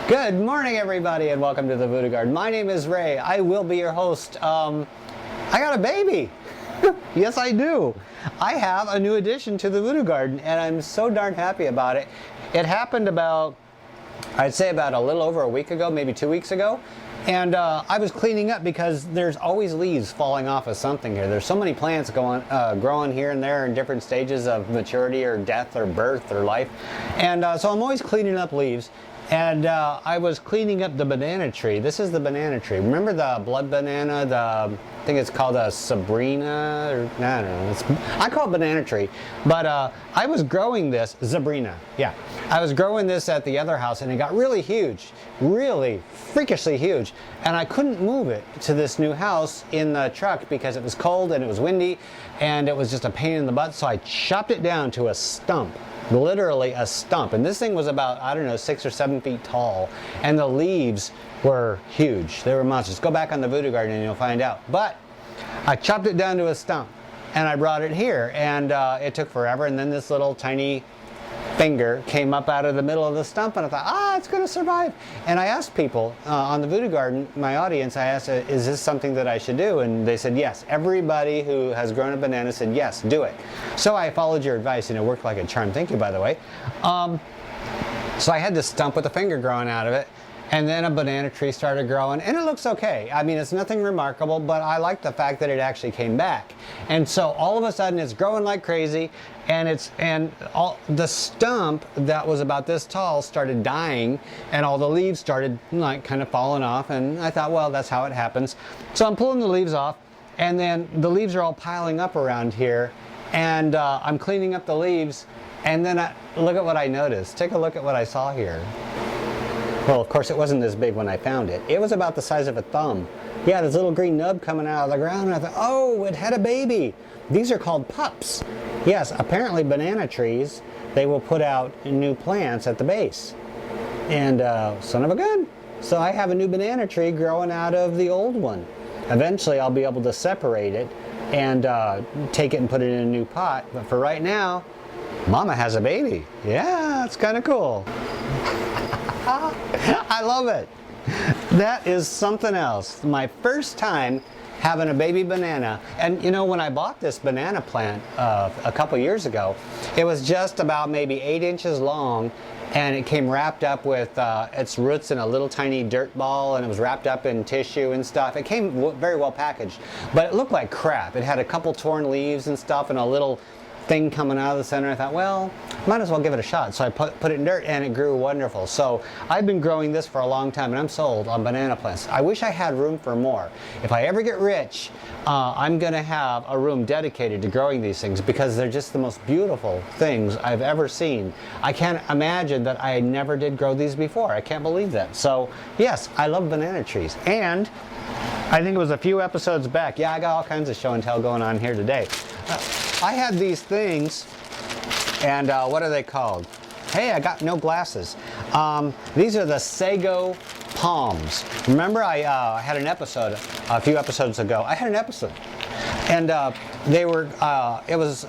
Good morning, everybody, and welcome to the Voodoo Garden. My name is Ray. I will be your host. I got a baby. Yes, I do. I have a new addition to the Voodoo Garden, and I'm so darn happy about it. It happened I'd say about a little over a week ago, maybe 2 weeks ago. And I was cleaning up because there's always leaves falling off of something here. There's so many plants growing here and there in different stages of maturity or death or birth or life. And so I'm always cleaning up leaves. And I was cleaning up the banana tree. This is the banana tree. Remember the blood banana? I think it's called a Sabrina, or I don't know. I call it banana tree. But I was growing this, Sabrina, yeah. I was growing this at the other house and it got really huge, really freakishly huge. And I couldn't move it to this new house in the truck because it was cold and it was windy and it was just a pain in the butt. So I chopped it down to a stump. Literally a stump, and this thing was about, I don't know, 6 or 7 feet tall, and the leaves were huge. They were monsters. Go back on the Voodoo Garden and you'll find out. But I chopped it down to a stump and I brought it here, and it took forever, and then this little tiny finger came up out of the middle of the stump, and I thought, it's going to survive. And I asked people on the Voodoo Garden, my audience, I asked, is this something that I should do? And they said yes. Everybody who has grown a banana said yes, do it. So I followed your advice, and it worked like a charm. Thank you, by the way. So I had this stump with a finger growing out of it, and then a banana tree started growing, and it looks okay. I mean, it's nothing remarkable, but I like the fact that it actually came back. And so all of a sudden it's growing like crazy, and the stump that was about this tall started dying, and all the leaves started like kind of falling off, and I thought, well, that's how it happens. So I'm pulling the leaves off, and then the leaves are all piling up around here, and I'm cleaning up the leaves, and then look at what I noticed. Take a look at what I saw here. Well, of course, it wasn't this big when I found it. It was about the size of a thumb. Yeah, this little green nub coming out of the ground, and I thought, oh, it had a baby. These are called pups. Yes, apparently banana trees, they will put out new plants at the base. And son of a gun. So I have a new banana tree growing out of the old one. Eventually, I'll be able to separate it and take it and put it in a new pot. But for right now, Mama has a baby. Yeah, it's kind of cool. I love it. That is something else. My first time having a baby banana. And you know, when I bought this banana plant a couple years ago, it was just about maybe 8 inches long, and it came wrapped up with its roots in a little tiny dirt ball, and it was wrapped up in tissue and stuff. It came very well packaged, but it looked like crap. It had a couple torn leaves and stuff and a little thing coming out of the center. I thought, well, might as well give it a shot. So I put it in dirt, and it grew wonderful. So I've been growing this for a long time, and I'm sold on banana plants. I wish I had room for more. If I ever get rich, I'm going to have a room dedicated to growing these things because they're just the most beautiful things I've ever seen. I can't imagine that I never did grow these before. I can't believe that. So yes, I love banana trees. And I think it was a few episodes back. Yeah, I got all kinds of show and tell going on here today. I had these things, and what are they called? Hey, I got no glasses. These are the sago palms. Remember, I had an episode a few episodes ago. I had an episode, and it was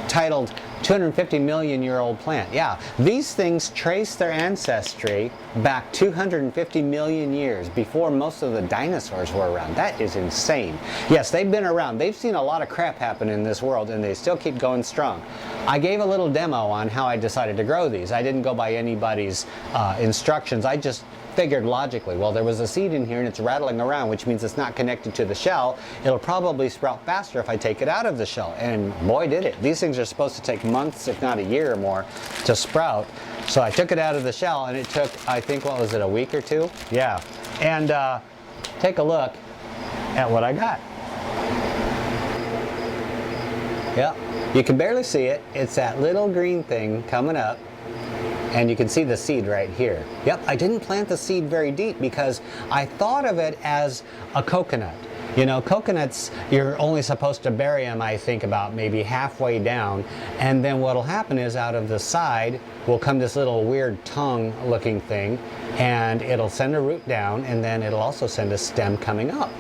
titled 250 million year old plant. Yeah, these things trace their ancestry back 250 million years before most of the dinosaurs were around. That is insane. Yes, they've been around. They've seen a lot of crap happen in this world, and they still keep going strong. I gave a little demo on how I decided to grow these. I didn't go by anybody's instructions. I just figured logically, well, there was a seed in here and it's rattling around, which means it's not connected to the shell. It'll probably sprout faster if I take it out of the shell. And boy, did it. These things are supposed to take months, if not a year or more, to sprout. So I took it out of the shell, and it took, I think, what was it, a week or two? Yeah. And take a look at what I got. Yep. You can barely see it. It's that little green thing coming up. And you can see the seed right here. Yep, I didn't plant the seed very deep because I thought of it as a coconut. You know, coconuts, you're only supposed to bury them, I think, about maybe halfway down. And then what'll happen is out of the side will come this little weird tongue-looking thing, and it'll send a root down, and then it'll also send a stem coming up.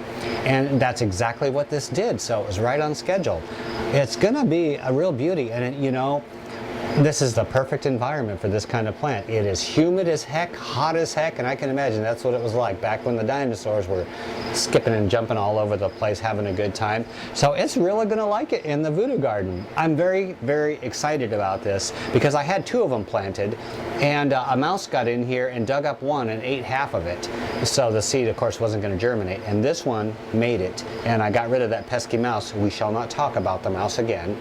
And that's exactly what this did, so it was right on schedule. It's gonna be a real beauty, and you know, This is the perfect environment for this kind of plant. It is humid as heck, hot as heck, and I can imagine that's what it was like back when the dinosaurs were skipping and jumping all over the place, having a good time. So it's really going to like it in the voodoo garden. I'm very, very excited about this because I had 2 of them planted, and a mouse got in here and dug up one and ate half of it. So the seed, of course, wasn't going to germinate, and this one made it, and I got rid of that pesky mouse. We shall not talk about the mouse again.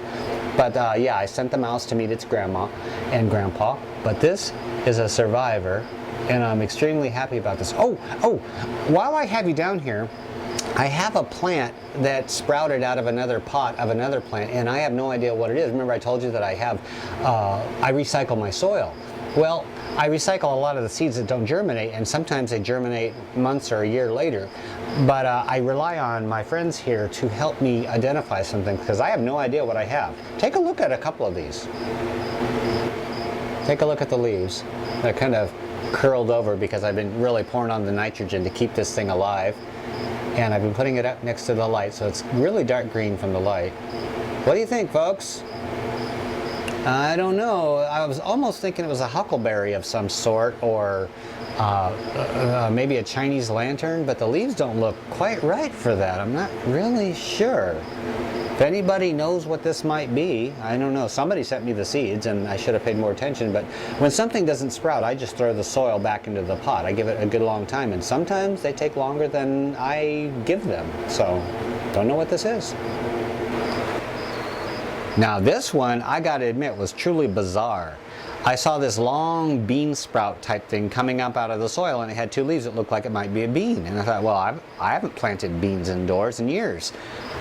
But yeah, I sent the mouse to meet its grandma and grandpa. But this is a survivor, and I'm extremely happy about this. Oh, while I have you down here, I have a plant that sprouted out of another pot of another plant, and I have no idea what it is. Remember I told you that I recycle my soil. Well, I recycle a lot of the seeds that don't germinate, and sometimes they germinate months or a year later. But I rely on my friends here to help me identify something because I have no idea what I have. Take a look at a couple of these. Take a look at the leaves. They're kind of curled over because I've been really pouring on the nitrogen to keep this thing alive. And I've been putting it up next to the light, so it's really dark green from the light. What do you think, folks? I don't know. I was almost thinking it was a huckleberry of some sort, or maybe a Chinese lantern, but the leaves don't look quite right for that. I'm not really sure. If anybody knows what this might be, I don't know. Somebody sent me the seeds, and I should have paid more attention, but when something doesn't sprout, I just throw the soil back into the pot. I give it a good long time, and sometimes they take longer than I give them. So, don't know what this is. Now this one, I gotta admit, was truly bizarre. I saw this long bean sprout type thing coming up out of the soil, and it had 2 leaves that looked like it might be a bean. And I thought, well, I haven't planted beans indoors in years.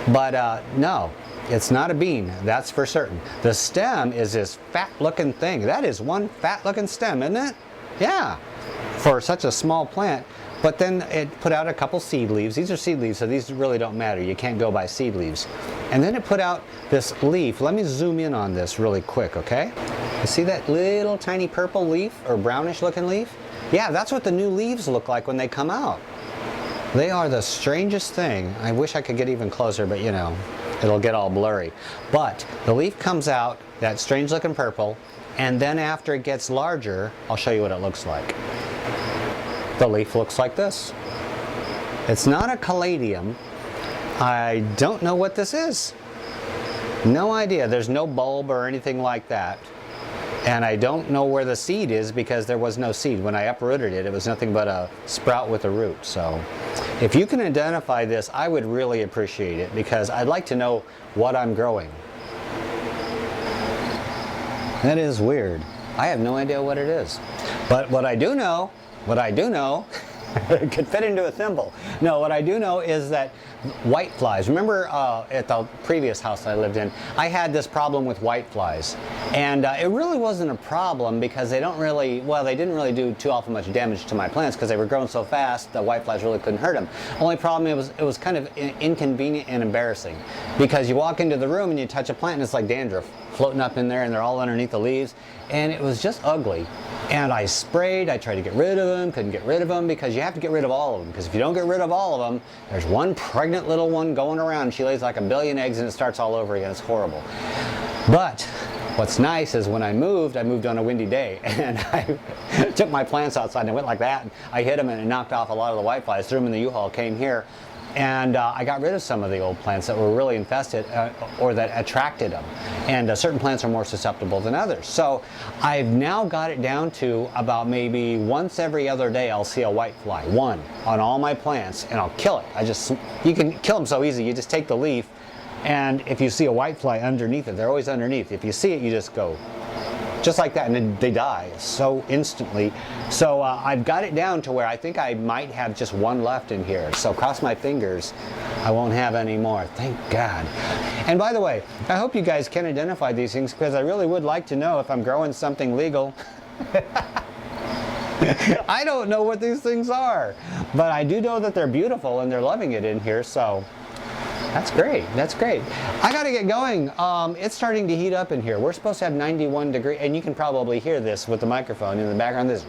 But no, it's not a bean, that's for certain. The stem is this fat looking thing. That is one fat looking stem, isn't it? Yeah, for such a small plant. But then it put out a couple seed leaves. These are seed leaves, so these really don't matter. You can't go by seed leaves. And then it put out this leaf. Let me zoom in on this really quick, okay? You see that little tiny purple leaf or brownish looking leaf? Yeah, that's what the new leaves look like when they come out. They are the strangest thing. I wish I could get even closer, but you know, it'll get all blurry. But the leaf comes out, that strange looking purple, and then after it gets larger, I'll show you what it looks like. The leaf looks like this. It's not a caladium. I don't know what this is. No idea. There's no bulb or anything like that. And I don't know where the seed is because there was no seed. When I uprooted it, it was nothing but a sprout with a root. So if you can identify this, I would really appreciate it because I'd like to know what I'm growing. That is weird. I have no idea what it is. But what I do know, it could fit into a thimble. No, what I do know is that white flies. Remember at the previous house I lived in, I had this problem with white flies. And it really wasn't a problem because they didn't really do too awful much damage to my plants because they were growing so fast, the white flies really couldn't hurt them. Only problem, it was kind of inconvenient and embarrassing because you walk into the room and you touch a plant and it's like dandruff floating up in there and they're all underneath the leaves. And it was just ugly. And I sprayed, I tried to get rid of them, couldn't get rid of them because you have to get rid of all of them. Because if you don't get rid of all of them, there's one pregnant little one going around. She lays like 1 billion eggs and it starts all over again. It's horrible. But what's nice is when I moved on a windy day and I took my plants outside and I went like that. And I hit them and it knocked off a lot of the white flies, threw them in the U-Haul, came here. And I got rid of some of the old plants that were really infested or that attracted them. And certain plants are more susceptible than others. So I've now got it down to about maybe once every other day I'll see a white fly, one, on all my plants, and I'll kill it. You can kill them so easy. You just take the leaf, and if you see a white fly underneath it, they're always underneath. If you see it, you just go, just like that, and then they die so instantly. So I've got it down to where I think I might have just one left in here. So cross my fingers, I won't have any more. Thank God. And by the way, I hope you guys can identify these things because I really would like to know if I'm growing something legal. I don't know what these things are, but I do know that they're beautiful and they're loving it in here. So that's great. That's great. I got to get going. It's starting to heat up in here. We're supposed to have 91 degrees, and you can probably hear this with the microphone in the background. This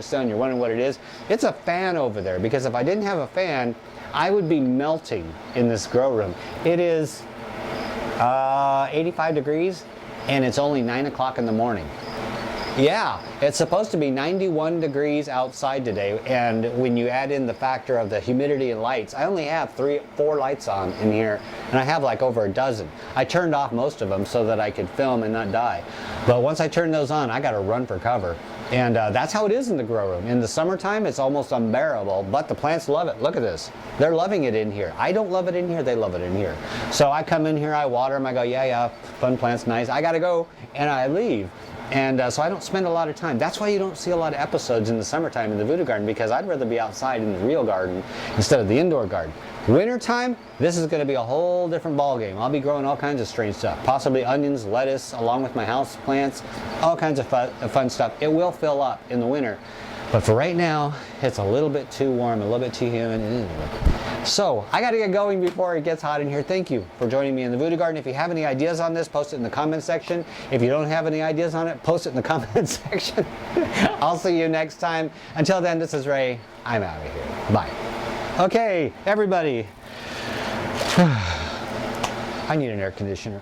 sound, you're wondering what it is. It's a fan over there, because if I didn't have a fan, I would be melting in this grow room. It is 85 degrees, and it's only 9 o'clock in the morning. Yeah, it's supposed to be 91 degrees outside today, and when you add in the factor of the humidity and lights, I only have 4 lights on in here, and I have like over a dozen. I turned off most of them so that I could film and not die. But once I turn those on, I gotta run for cover. And that's how it is in the grow room. In the summertime, it's almost unbearable, but the plants love it. Look at this. They're loving it in here. I don't love it in here, they love it in here. So I come in here, I water them, I go, yeah, fun plants, nice. I gotta go, and I leave. And so I don't spend a lot of time. That's why you don't see a lot of episodes in the summertime in the voodoo garden, because I'd rather be outside in the real garden instead of the indoor garden. Wintertime, this is going to be a whole different ball game. I'll be growing all kinds of strange stuff, possibly onions, lettuce, along with my house plants, all kinds of fun stuff. It will fill up in the winter, but for right now, it's a little bit too warm, a little bit too humid. So I got to get going before it gets hot in here. Thank you for joining me in the voodoo garden. If you have any ideas on this, post it in the comment section. If you don't have any ideas on it, post it in the comment section. I'll see you next time. Until then, this is Ray. I'm out of here. Bye. Okay, everybody. I need an air conditioner.